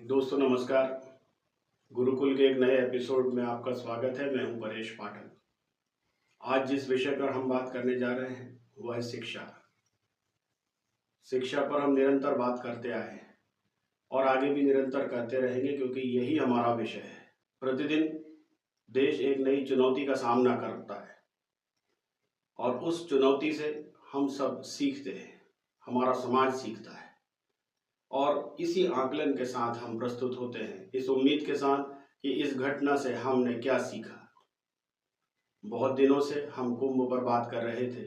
दोस्तों नमस्कार। गुरुकुल के एक नए एपिसोड में आपका स्वागत है। मैं हूं परेश पाठक। आज जिस विषय पर हम बात करने जा रहे हैं वह है शिक्षा। शिक्षा पर हम निरंतर बात करते आए हैं और आगे भी निरंतर करते रहेंगे, क्योंकि यही हमारा विषय है। प्रतिदिन देश एक नई चुनौती का सामना करता है और उस चुनौती से हम सब सीखते हैं, हमारा समाज सीखता है और इसी आकलन के साथ हम प्रस्तुत होते हैं, इस उम्मीद के साथ कि इस घटना से हमने क्या सीखा। बहुत दिनों से हम कुंभ पर बात कर रहे थे।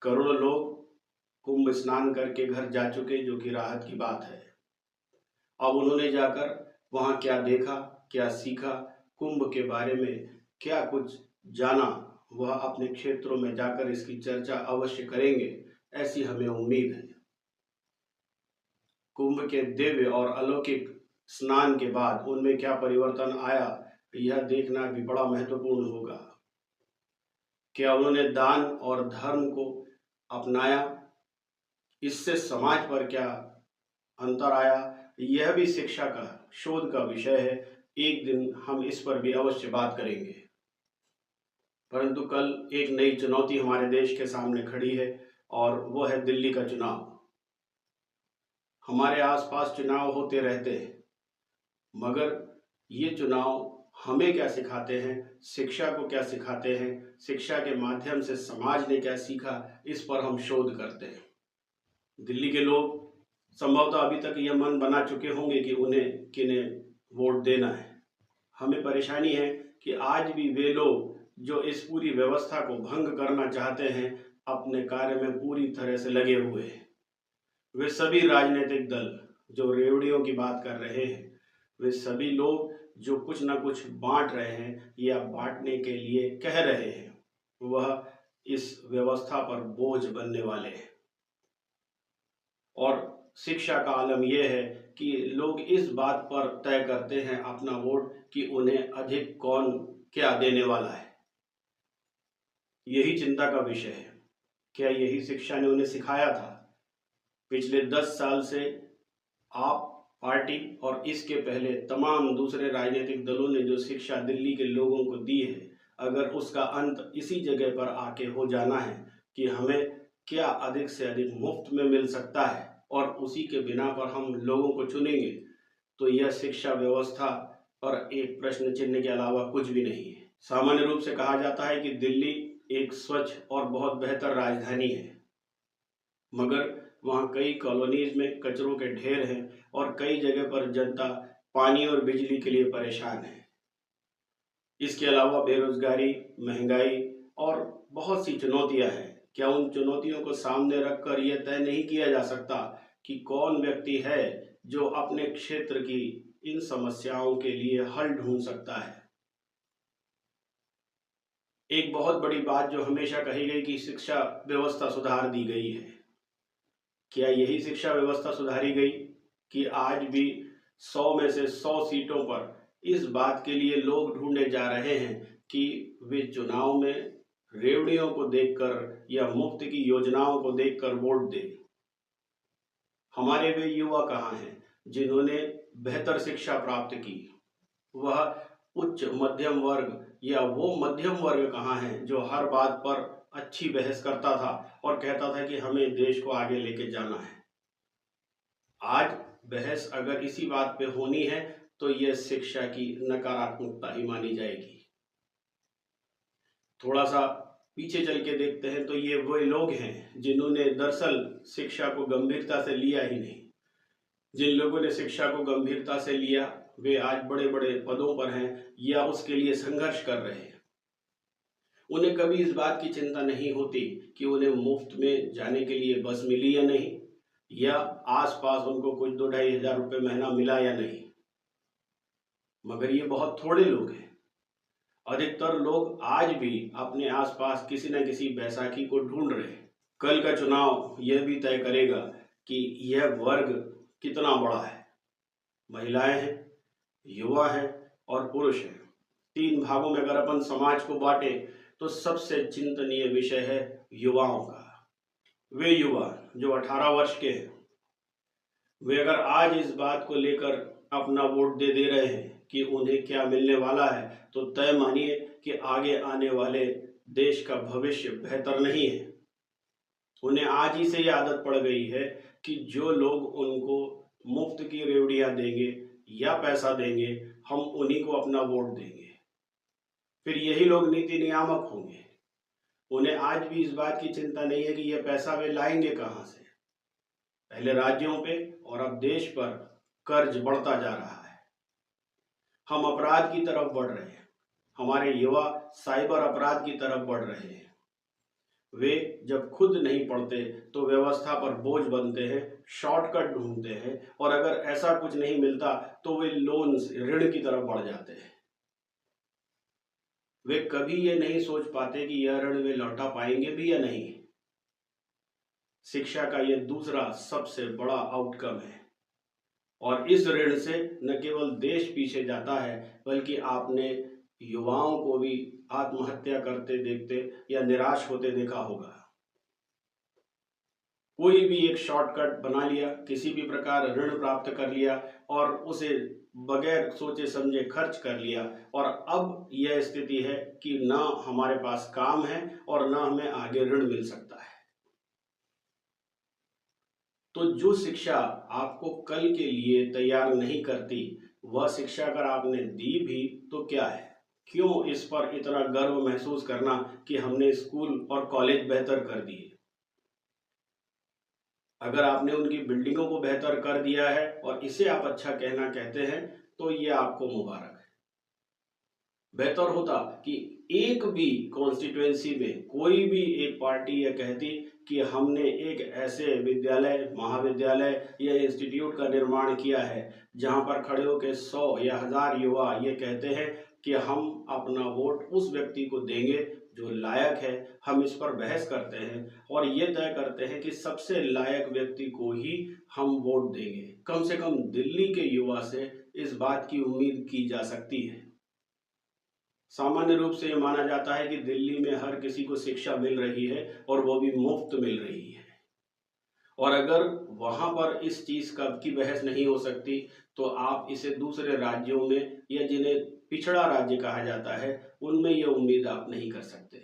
करोड़ों लोग कुंभ स्नान करके घर जा चुके, जो कि राहत की बात है। अब उन्होंने जाकर वहां क्या देखा, क्या सीखा, कुंभ के बारे में क्या कुछ जाना, वह अपने क्षेत्रों में जाकर इसकी चर्चा अवश्य करेंगे, ऐसी हमें उम्मीद है। कुंभ के दिव्य और अलौकिक स्नान के बाद उनमें क्या परिवर्तन आया, यह देखना भी बड़ा महत्वपूर्ण होगा। क्या उन्होंने दान और धर्म को अपनाया, इससे समाज पर क्या अंतर आया, यह भी शिक्षा का शोध का विषय है। एक दिन हम इस पर भी अवश्य बात करेंगे। परंतु कल एक नई चुनौती हमारे देश के सामने खड़ी है और वह है दिल्ली का चुनाव। हमारे आसपास चुनाव होते रहते हैं, मगर ये चुनाव हमें क्या सिखाते हैं, शिक्षा को क्या सिखाते हैं, शिक्षा के माध्यम से समाज ने क्या सीखा, इस पर हम शोध करते हैं। दिल्ली के लोग संभवतः अभी तक यह मन बना चुके होंगे कि उन्हें किन्हें वोट देना है। हमें परेशानी है कि आज भी वे लोग जो इस पूरी व्यवस्था को भंग करना चाहते हैं, अपने कार्य में पूरी तरह से लगे हुए हैं। वे सभी राजनीतिक दल जो रेवड़ियों की बात कर रहे हैं, वे सभी लोग जो कुछ ना कुछ बांट रहे हैं या बांटने के लिए कह रहे हैं, वह इस व्यवस्था पर बोझ बनने वाले हैं। और शिक्षा का आलम यह है कि लोग इस बात पर तय करते हैं अपना वोट कि उन्हें अधिक कौन क्या देने वाला है। यही चिंता का विषय है। क्या यही शिक्षा ने उन्हें सिखाया था? पिछले 10 साल से आप पार्टी और इसके पहले तमाम दूसरे राजनीतिक दलों ने जो शिक्षा दिल्ली के लोगों को दी है, अगर उसका अंत इसी जगह पर आके हो जाना है कि हमें क्या अधिक से अधिक मुफ्त में मिल सकता है और उसी के बिना पर हम लोगों को चुनेंगे, तो यह शिक्षा व्यवस्था पर एक प्रश्न चिन्ह के अलावा कुछ भी नहीं है। सामान्य रूप से कहा जाता है कि दिल्ली एक स्वच्छ और बहुत बेहतर राजधानी है, मगर वहाँ कई कॉलोनीज में कचरों के ढेर हैं और कई जगह पर जनता पानी और बिजली के लिए परेशान है। इसके अलावा बेरोजगारी, महंगाई और बहुत सी चुनौतियां हैं। क्या उन चुनौतियों को सामने रखकर यह तय नहीं किया जा सकता कि कौन व्यक्ति है जो अपने क्षेत्र की इन समस्याओं के लिए हल ढूंढ सकता है? एक बहुत बड़ी बात जो हमेशा कही गई कि शिक्षा व्यवस्था सुधार दी गई है, क्या यही शिक्षा व्यवस्था सुधारी गई कि आज भी 100 में से 100 सीटों पर इस बात के लिए लोग ढूंढे जा रहे हैं कि वे चुनाव में रेवड़ियों को देखकर या मुफ्त की योजनाओं को देखकर वोट दें? हमारे वे युवा कहाँ हैं जिन्होंने बेहतर शिक्षा प्राप्त की? वह उच्च मध्यम वर्ग या वो मध्यम वर्ग कहाँ है जो हर बात पर अच्छी बहस करता था और कहता था कि हमें देश को आगे लेके जाना है? आज बहस अगर इसी बात पे होनी है तो यह शिक्षा की नकारात्मकता ही मानी जाएगी। थोड़ा सा पीछे चल के देखते हैं तो ये वो लोग हैं जिन्होंने दरअसल शिक्षा को गंभीरता से लिया ही नहीं। जिन लोगों ने शिक्षा को गंभीरता से लिया वे आज बड़े बड़े पदों पर हैं या उसके लिए संघर्ष कर रहे हैं। उन्हें कभी इस बात की चिंता नहीं होती कि उन्हें मुफ्त में जाने के लिए बस मिली या नहीं, या आसपास उनको कुछ 2-2.5 हजार रुपये महीना मिला या नहीं। मगर ये बहुत थोड़े लोग हैं। अधिकतर लोग आज भी अपने आसपास किसी न किसी बैसाखी को ढूंढ रहे हैं। कल का चुनाव यह भी तय करेगा कि यह वर्ग कितना बड़ा है। महिलाएं हैं, युवा हैं और पुरुष हैं। 3 भागों में अगर अपन समाज को बांटे तो सबसे चिंतनीय विषय है युवाओं का। वे युवा जो 18 वर्ष के हैं, वे अगर आज इस बात को लेकर अपना वोट दे रहे हैं कि उन्हें क्या मिलने वाला है, तो तय मानिए कि आगे आने वाले देश का भविष्य बेहतर नहीं है। उन्हें आज ही से ये आदत पड़ गई है कि जो लोग उनको मुफ्त की रेवड़ियां देंगे या पैसा देंगे, हम उन्हीं को अपना वोट देंगे। फिर यही लोग नीति नियामक होंगे। उन्हें आज भी इस बात की चिंता नहीं है कि यह पैसा वे लाएंगे कहां से। पहले राज्यों पे और अब देश पर कर्ज बढ़ता जा रहा है। हम अपराध की तरफ बढ़ रहे हैं। हमारे युवा साइबर अपराध की तरफ बढ़ रहे हैं। वे जब खुद नहीं पढ़ते तो व्यवस्था पर बोझ बनते हैं, शॉर्टकट ढूंढते हैं, और अगर ऐसा कुछ नहीं मिलता तो वे लोन ऋण की तरफ बढ़ जाते हैं। वे कभी ये नहीं सोच पाते कि यह ऋण वे लौटा पाएंगे भी या नहीं। शिक्षा का यह दूसरा सबसे बड़ा आउटकम है, और इस ऋण से न केवल देश पीछे जाता है, बल्कि आपने युवाओं को भी आत्महत्या करते देखते या निराश होते देखा होगा। कोई भी एक शॉर्टकट बना लिया, किसी भी प्रकार ऋण प्राप्त कर लिया और उसे बगैर सोचे समझे खर्च कर लिया, और अब यह स्थिति है कि ना हमारे पास काम है और ना हमें आगे ऋण मिल सकता है। तो जो शिक्षा आपको कल के लिए तैयार नहीं करती, वह शिक्षा अगर आपने दी भी तो क्या है? क्यों इस पर इतना गर्व महसूस करना कि हमने स्कूल और कॉलेज बेहतर कर दिए? अगर आपने उनकी बिल्डिंगों को बेहतर कर दिया है और इसे आप अच्छा कहना कहते हैं, तो ये आपको मुबारक है। बेहतर होता कि एक भी कॉन्स्टिट्यूएंसी में कोई भी एक पार्टी यह कहती कि हमने एक ऐसे विद्यालय, महाविद्यालय या इंस्टीट्यूट का निर्माण किया है जहां पर खड़े होकर 100 या 1000 युवा ये कहते हैं कि हम अपना वोट उस व्यक्ति को देंगे जो लायक है। हम इस पर बहस करते हैं और ये तय करते हैं कि सबसे लायक व्यक्ति को ही हम वोट देंगे। कम से कम दिल्ली के युवा से इस बात की उम्मीद की जा सकती है। सामान्य रूप से ये माना जाता है कि दिल्ली में हर किसी को शिक्षा मिल रही है और वो भी मुफ्त मिल रही है, और अगर वहां पर इस चीज की बहस नहीं हो सकती, तो आप इसे दूसरे राज्यों में या जिन्हें पिछड़ा राज्य कहा जाता है उनमें यह उम्मीद आप नहीं कर सकते।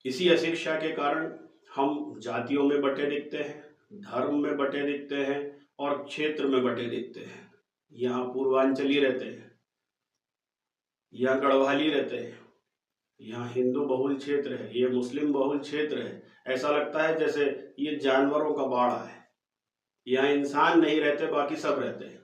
इसी अशिक्षा के कारण हम जातियों में बटे दिखते हैं, धर्म में बटे दिखते हैं और क्षेत्र में बटे दिखते हैं। यहाँ पूर्वांचली रहते हैं, यहाँ गढ़वाली रहते हैं, यहाँ हिंदू बहुल क्षेत्र है, ये मुस्लिम बहुल क्षेत्र है। ऐसा लगता है जैसे ये जानवरों का बाड़ा है। यहाँ इंसान नहीं रहते, बाकी सब रहते हैं,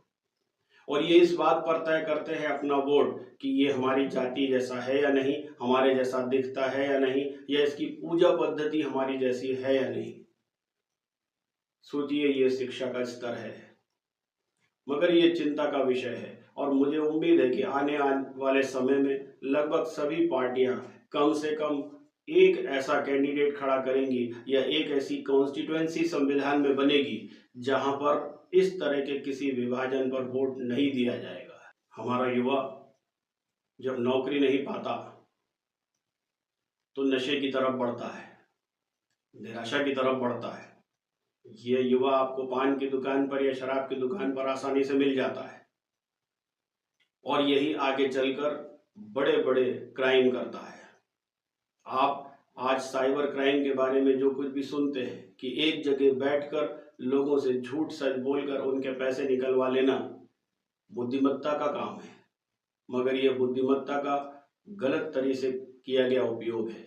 और ये इस बात पर तय करते हैं अपना वोट कि ये हमारी जाति जैसा है या नहीं, हमारे जैसा दिखता है या नहीं, या इसकी पूजा पद्धति हमारी जैसी है या नहीं। सोचिए, ये शिक्षा का स्तर है। मगर ये चिंता का विषय है, और मुझे उम्मीद है कि आने वाले समय में लगभग सभी पार्टियां कम से कम एक ऐसा कैंडिडेट खड़ा करेंगी या एक ऐसी कॉन्स्टिट्यूएंसी संविधान में बनेगी जहां पर इस तरह के किसी विभाजन पर वोट नहीं दिया जाएगा। हमारा युवा जब नौकरी नहीं पाता तो नशे की तरफ बढ़ता है, निराशा की तरफ बढ़ता है। ये युवा आपको पान की दुकान पर या शराब की दुकान पर आसानी से मिल जाता है, और यही आगे चलकर बड़े बड़े क्राइम करता है। आप आज साइबर क्राइम के बारे में जो कुछ भी सुनते हैं कि एक जगह बैठकर लोगों से झूठ सच बोलकर उनके पैसे निकलवा लेना बुद्धिमत्ता का काम है, मगर यह बुद्धिमत्ता का गलत तरीके से किया गया उपयोग है।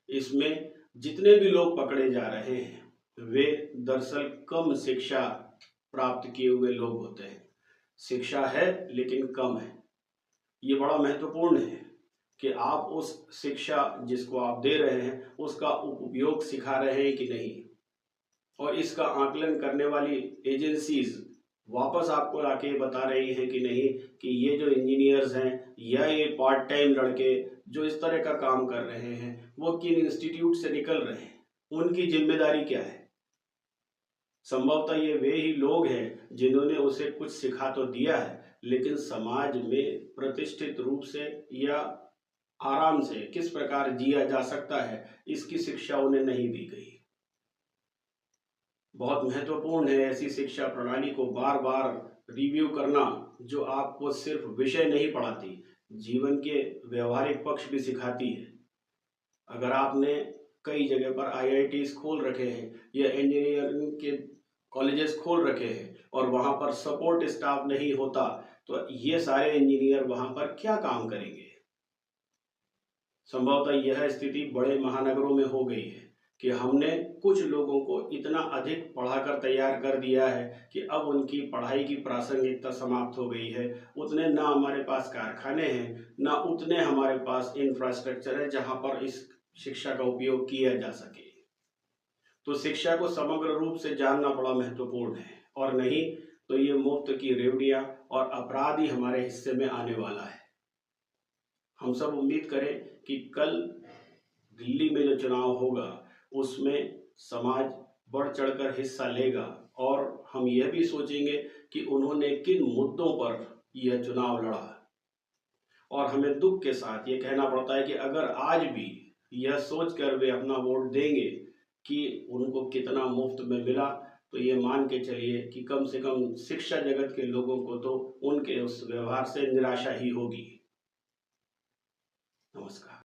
इसमें जितने भी लोग पकड़े जा रहे हैं वे दरअसल कम शिक्षा प्राप्त किए हुए लोग होते हैं। शिक्षा है लेकिन कम है। ये बड़ा महत्वपूर्ण है कि आप उस शिक्षा जिसको आप दे रहे हैं उसका उपयोग सिखा रहे हैं कि नहीं, और इसका आकलन करने वाली एजेंसीज वापस आपको आके बता रही हैं कि नहीं कि ये जो इंजीनियर्स हैं या ये पार्ट टाइम लड़के जो इस तरह का काम कर रहे हैं वो किन इंस्टीट्यूट से निकल रहे हैं, उनकी जिम्मेदारी क्या है। संभवतः ये वे ही लोग हैं जिन्होंने उसे कुछ सिखा तो दिया है, लेकिन समाज में प्रतिष्ठित रूप से या आराम से किस प्रकार जिया जा सकता है इसकी शिक्षा उन्हें नहीं दी गई। बहुत महत्वपूर्ण है ऐसी शिक्षा प्रणाली को बार बार रिव्यू करना, जो आपको सिर्फ विषय नहीं पढ़ाती, जीवन के व्यवहारिक पक्ष भी सिखाती है। अगर आपने कई जगह पर आईआईटीज खोल रखे हैं या इंजीनियरिंग के कॉलेजेस खोल रखे हैं और वहाँ पर सपोर्ट स्टाफ नहीं होता, तो ये सारे इंजीनियर वहाँ पर क्या काम करेंगे। संभवतः यह स्थिति बड़े महानगरों में हो गई है कि हमने कुछ लोगों को इतना अधिक पढ़ाकर तैयार कर दिया है कि अब उनकी पढ़ाई की प्रासंगिकता समाप्त हो गई है। उतने ना हमारे पास कारखाने हैं, ना उतने हमारे पास इंफ्रास्ट्रक्चर है जहाँ पर इस शिक्षा का उपयोग किया जा सके। तो शिक्षा को समग्र रूप से जानना बड़ा महत्वपूर्ण है, और नहीं तो ये मुफ्त की रेवड़ियाँ और अपराध ही हमारे हिस्से में आने वाला है। हम सब उम्मीद करें कि कल दिल्ली में जो चुनाव होगा उसमें समाज बढ़ चढ़कर हिस्सा लेगा, और हम यह भी सोचेंगे कि उन्होंने किन मुद्दों पर यह चुनाव लड़ा। और हमें दुख के साथ ये कहना पड़ता है कि अगर आज भी यह सोचकर वे अपना वोट देंगे कि उनको कितना मुफ्त में मिला, तो ये मान के चलिए कि कम से कम शिक्षा जगत के लोगों को तो उनके उस व्यवहार से निराशा ही होगी। नमस्कार।